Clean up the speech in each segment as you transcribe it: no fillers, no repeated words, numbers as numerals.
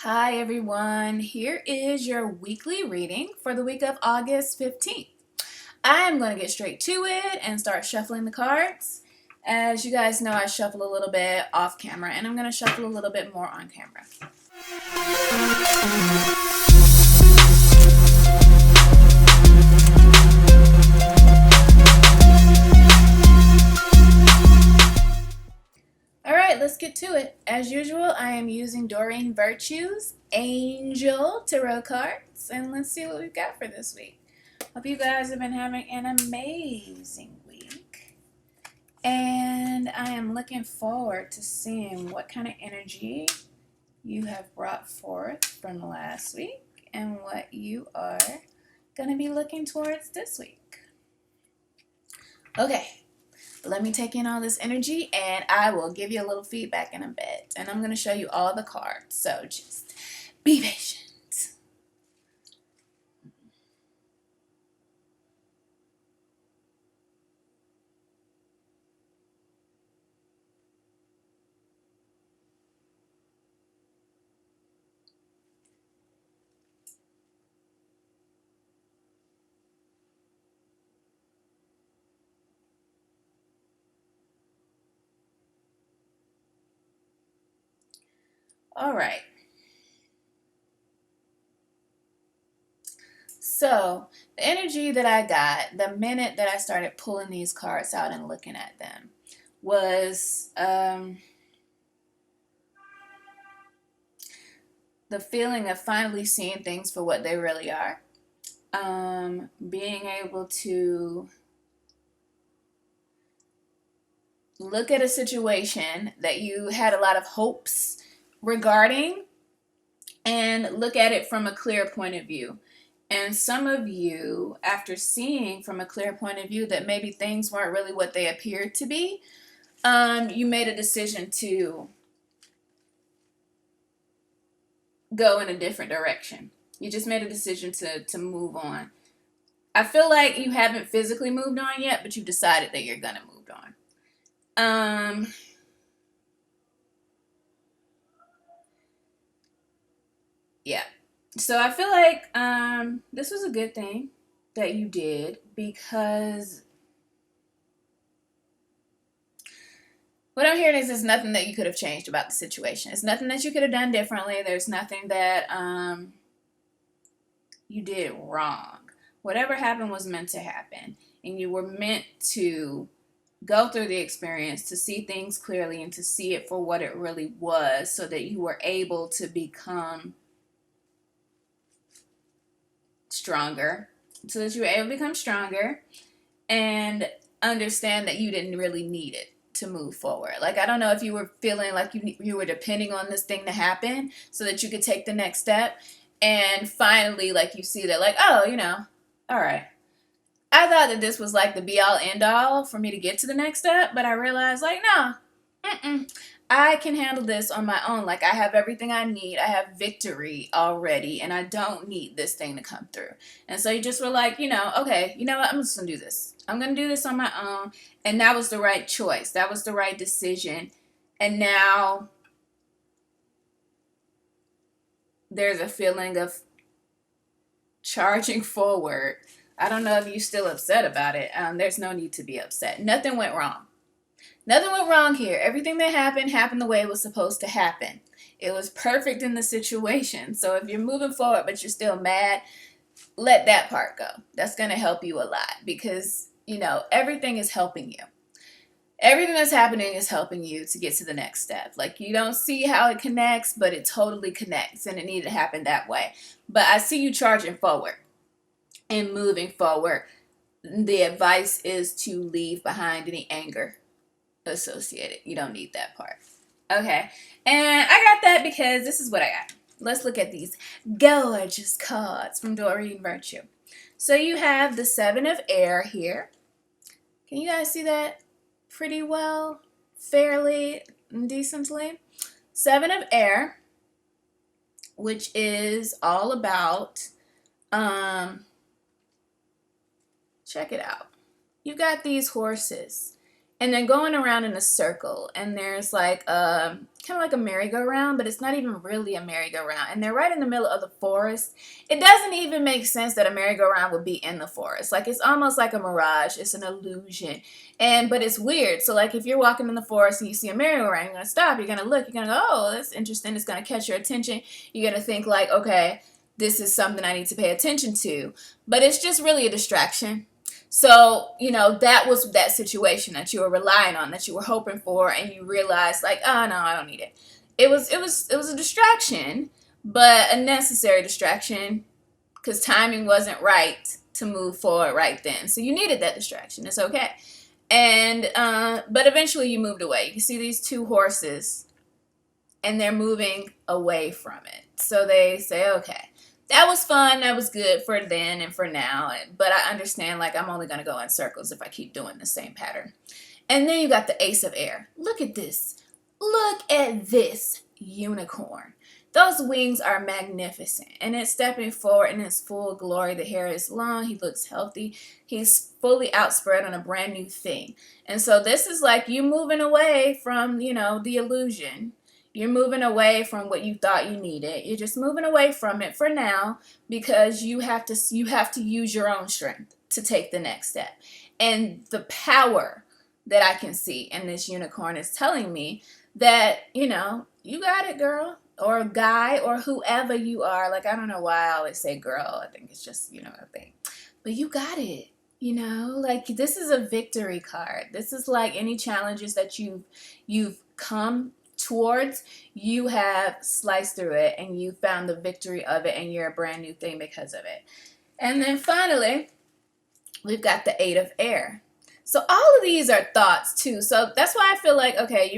Hi everyone, here is your weekly reading for the week of August 15th. I'm going to get straight to it and start shuffling the cards. As you guys know, I shuffle a little bit off camera and I'm going to shuffle a little bit more on camera. Alright, let's get to it. As usual, I am using Doreen Virtue's Angel Tarot cards, and let's see what we've got for this week. Hope you guys have been having an amazing week, and I am looking forward to seeing what kind of energy you have brought forth from last week and what you are going to be looking towards this week. Okay. Let me take in all this energy and I will give you a little feedback in a bit. And I'm going to show you all the cards. So just be patient. All right. So the energy that I got the minute that I started pulling these cards out and looking at them was the feeling of finally seeing things for what they really are. Being able to look at a situation that you had a lot of hopes regarding and look at it from a clear point of view. And some of you, after seeing from a clear point of view that maybe things weren't really what they appeared to be, you made a decision to go in a different direction. You just made a decision to move on. I feel like you haven't physically moved on yet, but you've decided that you're gonna move on. Yeah. So I feel like this was a good thing that you did, because what I'm hearing is there's nothing that you could have changed about the situation. It's nothing that you could have done differently. There's nothing that you did wrong. Whatever happened was meant to happen, and you were meant to go through the experience to see things clearly and to see it for what it really was, so that you were able to become stronger, and understand that you didn't really need it to move forward. Like, I don't know if you were feeling like you were depending on this thing to happen so that you could take the next step, and finally, like, you see that, like, oh, all right, I thought that this was like the be all end all for me to get to the next step, but I realized, like, no, I can handle this on my own. Like, I have everything I need. I have victory already, and I don't need this thing to come through. And so you just were like, okay, you know what? I'm just going to do this. I'm going to do this on my own. And that was the right choice. That was the right decision. And now there's a feeling of charging forward. I don't know if you're still upset about it. There's no need to be upset. Nothing went wrong. Nothing went wrong here. Everything that happened the way it was supposed to happen. It was perfect in the situation. So if you're moving forward but you're still mad, let that part go. That's going to help you a lot, because, everything is helping you. Everything that's happening is helping you to get to the next step. Like, you don't see how it connects, but it totally connects, and it needed to happen that way. But I see you charging forward and moving forward. The advice is to leave behind any anger associated. You don't need that part. Okay, and I got that because this is what I got. Let's look at these gorgeous cards from Doreen Virtue. So you have the Seven of Air here. Can you guys see that pretty well? Fairly decently. Seven of Air, which is all about, check it out. You've got these horses, and they're going around in a circle, and there's like kind of like a merry-go-round, but it's not even really a merry-go-round, and they're right in the middle of the forest. It doesn't even make sense that a merry-go-round would be in the forest. Like, it's almost like a mirage. It's an illusion, but it's weird. So like, if you're walking in the forest and you see a merry-go-round, you're gonna stop, you're gonna look, you're gonna go, oh, that's interesting, it's gonna catch your attention. You're gonna think like, okay, this is something I need to pay attention to, but it's just really a distraction. So, that was that situation that you were relying on, that you were hoping for, and you realized like, oh no, I don't need it. It was a distraction, but a necessary distraction, because timing wasn't right to move forward right then. So you needed that distraction. It's okay. And but eventually you moved away. You see these two horses, and they're moving away from it. So they say, okay, that was fun, that was good for then and for now, but I understand, like, I'm only going to go in circles if I keep doing the same pattern. And then you got the Ace of Air. Look at this. Look at this unicorn. Those wings are magnificent, and it's stepping forward in its full glory. The hair is long, he looks healthy, he's fully outspread on a brand new thing. And so this is like you moving away from, the illusion. You're moving away from what you thought you needed. You're just moving away from it for now, because you have to use your own strength to take the next step. And the power that I can see in this unicorn is telling me that, you got it, girl, or guy, or whoever you are. Like, I don't know why I always say girl. I think it's just, a thing. But you got it. Like, this is a victory card. This is like any challenges that you've come towards, you have sliced through it, and you found the victory of it, and you're a brand new thing because of it. And then finally, we've got the Eight of Air. So all of these are thoughts too. So that's why I feel like, okay,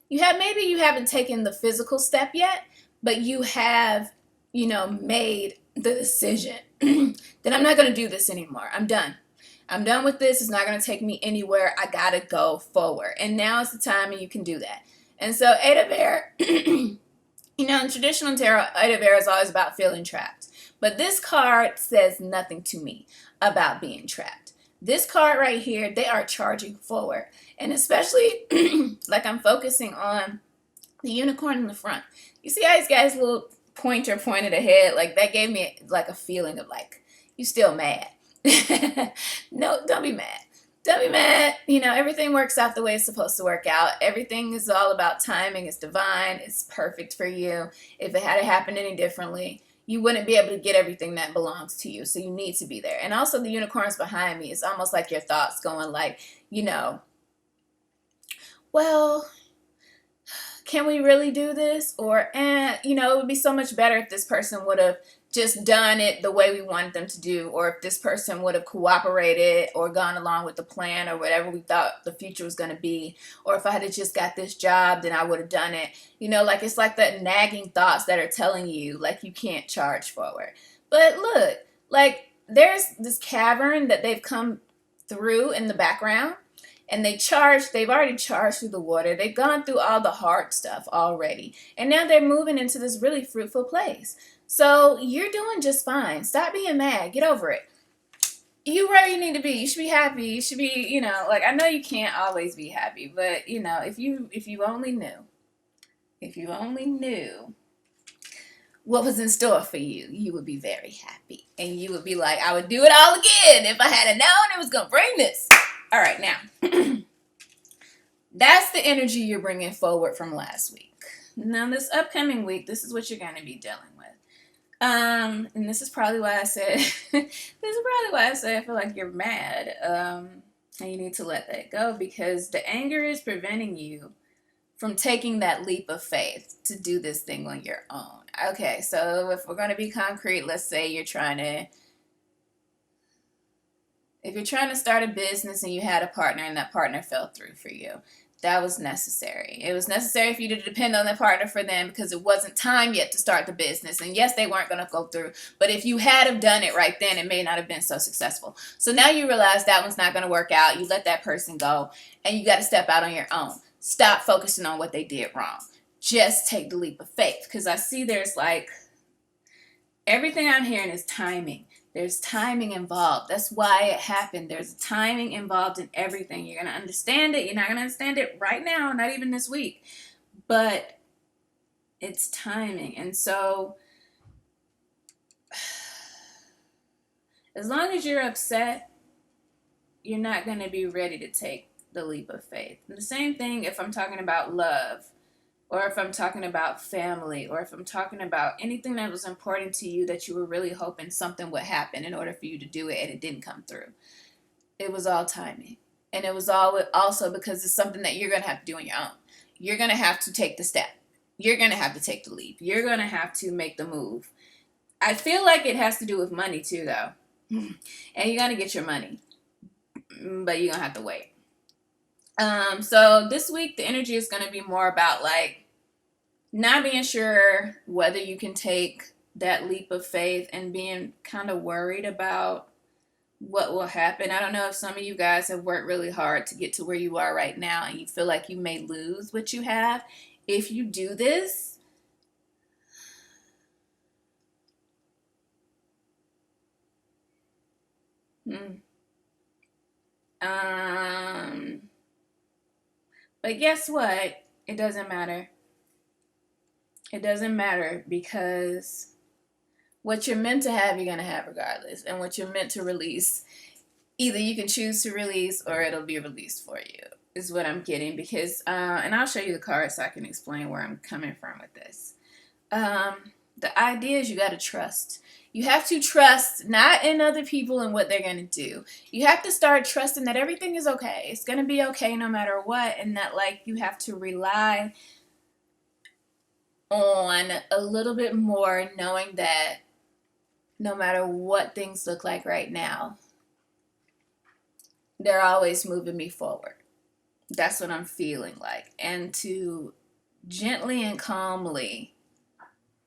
maybe you haven't taken the physical step yet, but you have, made the decision that I'm not going to do this anymore. I'm done. I'm done with this. It's not going to take me anywhere. I got to go forward. And now is the time, and you can do that. And so Eight of Air, in traditional tarot, Eight of Air is always about feeling trapped. But this card says nothing to me about being trapped. This card right here, they are charging forward. And especially, like, I'm focusing on the unicorn in the front. You see how he's got his little pointer pointed ahead? Like, that gave me, like, a feeling of, like, you still mad. No, don't be mad. Don't be mad. Everything works out the way it's supposed to work out. Everything is all about timing. It's divine. It's perfect for you. If it had happened any differently, you wouldn't be able to get everything that belongs to you. So you need to be there. And also the unicorns behind me. It's almost like your thoughts going like, well, can we really do this? Or, it would be so much better if this person would have just done it the way we wanted them to do, or if this person would have cooperated or gone along with the plan or whatever we thought the future was going to be, or if I had just got this job, then I would have done it. Like, it's like the nagging thoughts that are telling you, like, you can't charge forward. But look, like, there's this cavern that they've come through in the background, and they've already charged through the water. They've gone through all the hard stuff already. And now they're moving into this really fruitful place. So you're doing just fine. Stop being mad. Get over it. You where you need to be. You should be happy. You should be, like, I know you can't always be happy, but, if you only knew what was in store for you, you would be very happy. And you would be like, I would do it all again if I had known it was going to bring this. All right, now, that's the energy you're bringing forward from last week. Now, this upcoming week, this is what you're going to be dealing with. And this is probably why I said, I feel like you're mad, and you need to let that go, because the anger is preventing you from taking that leap of faith to do this thing on your own. Okay, so if we're going to be concrete, let's say if you're trying to start a business and you had a partner and that partner fell through for you, that was necessary. It was necessary for you to depend on that partner for them, because it wasn't time yet to start the business. And yes, they weren't going to go through, but if you had have done it right then, it may not have been so successful. So now you realize that one's not going to work out. You let that person go, and you got to step out on your own. Stop focusing on what they did wrong. Just take the leap of faith, because I see there's like, everything I'm hearing is timing. There's timing involved. That's why it happened. There's timing involved in everything. You're going to understand it. You're not going to understand it right now, not even this week. But it's timing. And so as long as you're upset, you're not going to be ready to take the leap of faith. And the same thing if I'm talking about love, or if I'm talking about family, or if I'm talking about anything that was important to you that you were really hoping something would happen in order for you to do it and it didn't come through. It was all timing. And it was all also because it's something that you're going to have to do on your own. You're going to have to take the step. You're going to have to take the leap. You're going to have to make the move. I feel like it has to do with money too, though. And you're going to get your money. But you're going to have to wait. So this week, the energy is going to be more about like not being sure whether you can take that leap of faith and being kind of worried about what will happen. I don't know if some of you guys have worked really hard to get to where you are right now and you feel like you may lose what you have. If you do this, but guess what? It doesn't matter. It doesn't matter because what you're meant to have, you're going to have regardless. And what you're meant to release, either you can choose to release or it'll be released for you, is what I'm getting. Because, and I'll show you the card so I can explain where I'm coming from with this. The idea is you got to trust. You have to trust not in other people and what they're going to do. You have to start trusting that everything is okay. It's going to be okay no matter what. And that like you have to rely on a little bit more, knowing that no matter what things look like right now, they're always moving me forward. That's what I'm feeling like. And to gently and calmly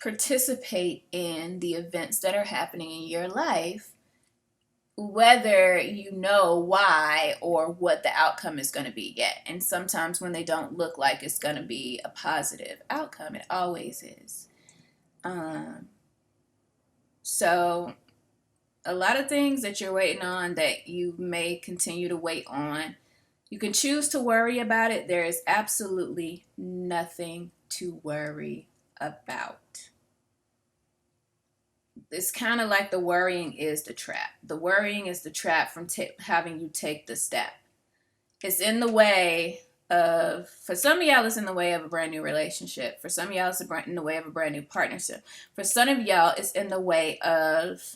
participate in the events that are happening in your life, whether you know why or what the outcome is going to be yet. And sometimes when they don't look like it's going to be a positive outcome, it always is. So a lot of things that you're waiting on that you may continue to wait on, you can choose to worry about it. There is absolutely nothing to worry about. It's kind of like the worrying is the trap. The worrying is the trap from having you take the step. It's in the way of, for some of y'all, it's in the way of a brand new relationship. For some of y'all, it's in the way of a brand new partnership. For some of y'all, it's in the way of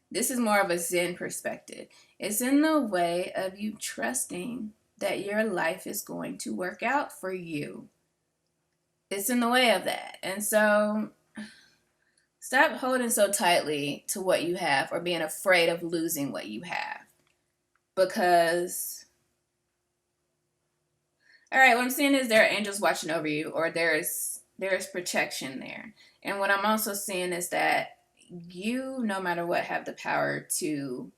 this is more of a Zen perspective. It's in the way of you trusting that your life is going to work out for you. It's in the way of that. And so stop holding so tightly to what you have or being afraid of losing what you have. Because, all right, what I'm seeing is there are angels watching over you, or there's protection there. And what I'm also seeing is that you, no matter what, have the power to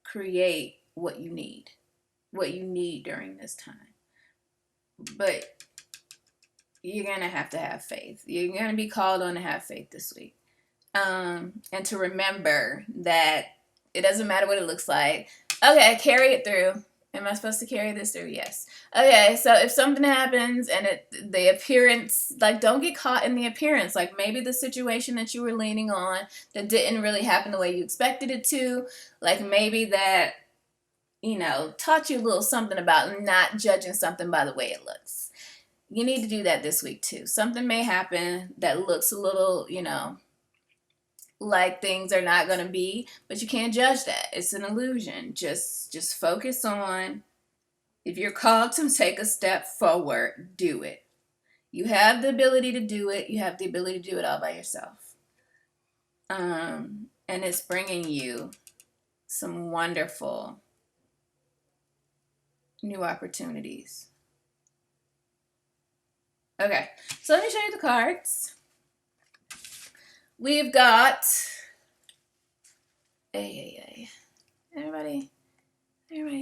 create what you need during this time. But you're going to have faith. You're going to be called on to have faith this week. And to remember that it doesn't matter what it looks like. Okay, carry it through. Am I supposed to carry this through? Yes. Okay, so if something happens and the appearance, like don't get caught in the appearance. Like maybe the situation that you were leaning on that didn't really happen the way you expected it to. Like maybe that, taught you a little something about not judging something by the way it looks. You need to do that this week too. Something may happen that looks a little, like things are not going to be, but you can't judge that. It's an illusion. Just focus on, if you're called to take a step forward, do it. You have the ability to do it. You have the ability to do it all by yourself. And it's bringing you some wonderful new opportunities. Okay, so let me show you the cards. We've got, everybody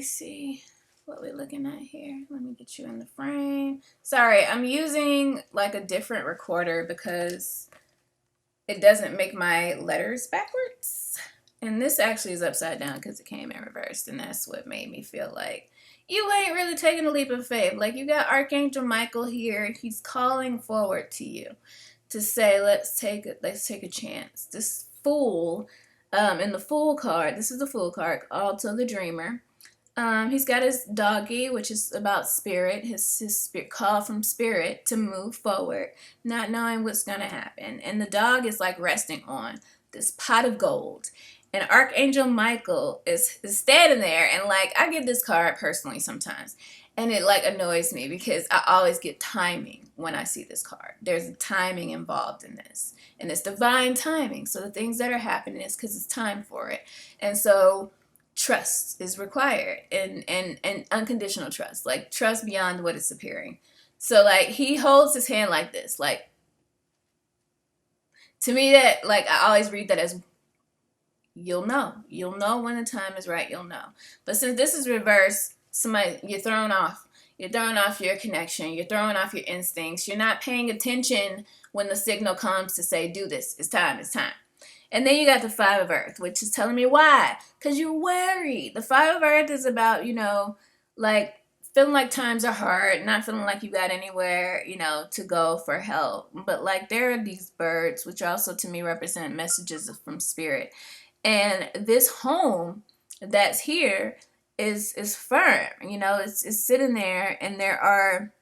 see. what we're looking at here. Let me get you in the frame. Sorry, I'm using like a different recorder because it doesn't make my letters backwards. And this actually is upside down because it came in reverse, and that's what made me feel like you ain't really taking a leap of faith. Like, you got Archangel Michael here. He's calling forward to you to say, let's take a chance. This Fool, in the Fool card, this is the Fool card, also the Dreamer. He's got his doggy, which is about spirit, his spirit, call from spirit to move forward, not knowing what's going to happen. And the dog is like resting on this pot of gold. And Archangel Michael is standing there, and like, I get this card personally sometimes, and it like annoys me because I always get timing when I see this card. There's a timing involved in this, and it's divine timing. So the things that are happening is because it's time for it. And so trust is required, and unconditional trust, like trust beyond what is appearing. So like, he holds his hand like this, like, to me, that, like, I always read that as, you'll know when the time is right, you'll know. But since this is reverse, somebody, you're throwing off your connection, you're throwing off your instincts, you're not paying attention when the signal comes to say, do this, it's time. And then you got the Five of Earth, which is telling me why. Because you're worried. The Five of Earth is about, like, feeling like times are hard, not feeling like you got anywhere, to go for help. But, like, there are these birds, which also to me represent messages from spirit. And this home that's here is firm. It's sitting there, and there are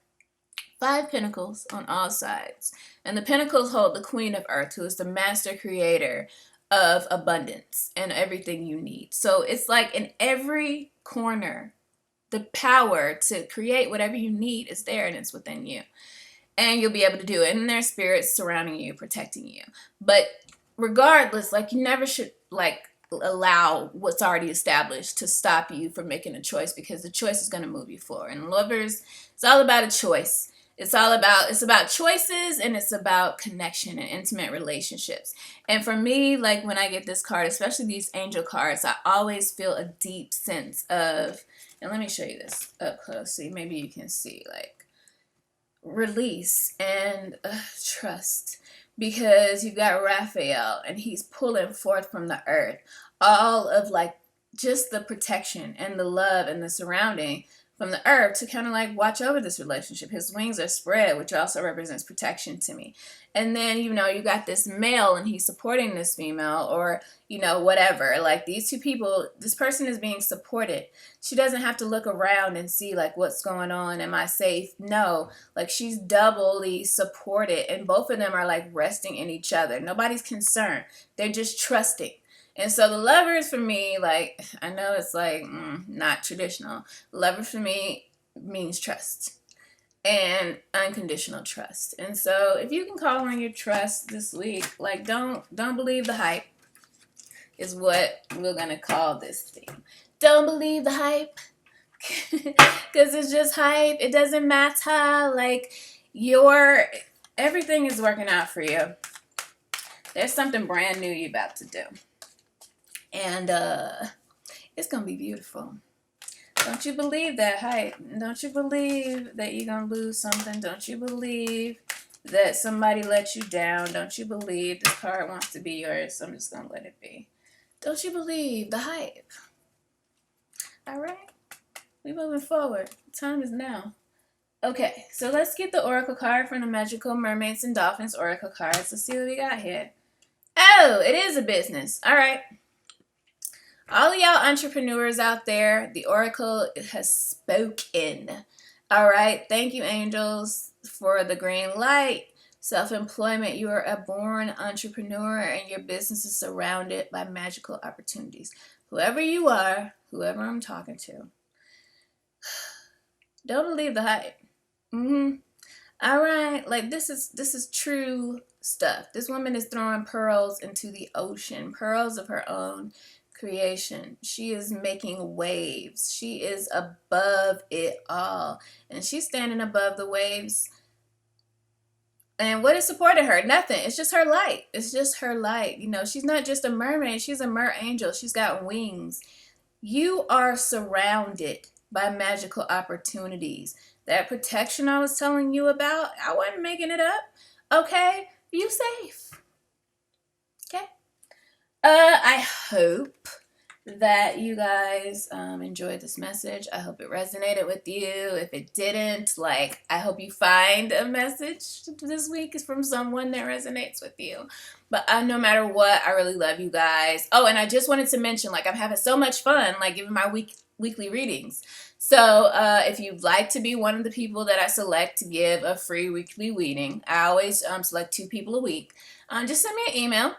5 pentacles on all sides. And the pentacles hold the Queen of Earth, who is the master creator of abundance and everything you need. So it's like in every corner, the power to create whatever you need is there, and it's within you. And you'll be able to do it. And there's spirits surrounding you, protecting you. But regardless, like, you never should, like, allow what's already established to stop you from making a choice, because the choice is going to move you forward. And lovers, it's all about a choice. It's about choices, and it's about connection and intimate relationships. And for me, like, when I get this card, especially these angel cards, I always feel a deep sense of, and let me show you this up close so maybe you can see, like, release and trust. Because you've got Raphael, and he's pulling forth from the earth all of, like, just the protection and the love and the surrounding from the earth to kind of like watch over this relationship. His wings are spread, which also represents protection to me. And then, you got this male, and he's supporting this female, or, whatever. Like, these two people, this person is being supported. She doesn't have to look around and see, like, what's going on. Am I safe? No. Like, she's doubly supported, and both of them are, like, resting in each other. Nobody's concerned. They're just trusting. And so the lovers, for me, like, I know it's like not traditional. Lovers for me means trust and unconditional trust. And so if you can call on your trust this week, like, don't believe the hype is what we're going to call this thing. Don't believe the hype, because it's just hype. It doesn't matter. Like, everything is working out for you. There's something brand new you're about to do. And it's going to be beautiful. Don't you believe that hype? Don't you believe that you're going to lose something? Don't you believe that somebody let you down? Don't you believe this card wants to be yours? So I'm just going to let it be. Don't you believe the hype? All right? We're moving forward. Time is now. Okay, so let's get the Oracle card from the Magical Mermaids and Dolphins Oracle cards. Let's see what we got here. Oh, it is a business. All right. All of y'all entrepreneurs out there, the Oracle has spoken. All right. Thank you, angels, for the green light. Self-employment. You are a born entrepreneur, and your business is surrounded by magical opportunities. Whoever you are, whoever I'm talking to, don't believe the hype. All right. Like, this is true stuff. This woman is throwing pearls into the ocean, pearls of her own creation. She is making waves. She is above it all, and she's standing above the waves. And what is supporting her? Nothing. It's just her light. It's just her light. She's not just a mermaid. She's a mer angel. She's got wings. You are surrounded by magical opportunities. That protection I was telling you about, I wasn't making it up. Okay? You safe. Okay? I hope that you guys enjoyed this message. I hope it resonated with you. If it didn't, like, I hope you find a message this week is from someone that resonates with you. But no matter what, I really love you guys. Oh, and I just wanted to mention, like, I'm having so much fun, like, giving my weekly readings. So if you'd like to be one of the people that I select to give a free weekly reading, I always select 2 people a week. Just send me an email,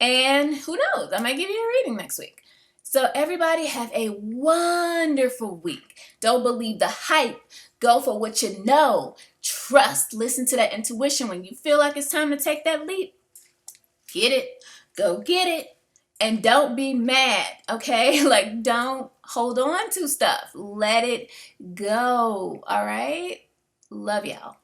and who knows, I might give you a reading next week. So everybody have a wonderful week. Don't believe the hype. Go for what you know. Trust. Listen to that intuition. When you feel like it's time to take that leap, get it. Go get it. And don't be mad, okay? Like, don't hold on to stuff. Let it go, all right? Love y'all.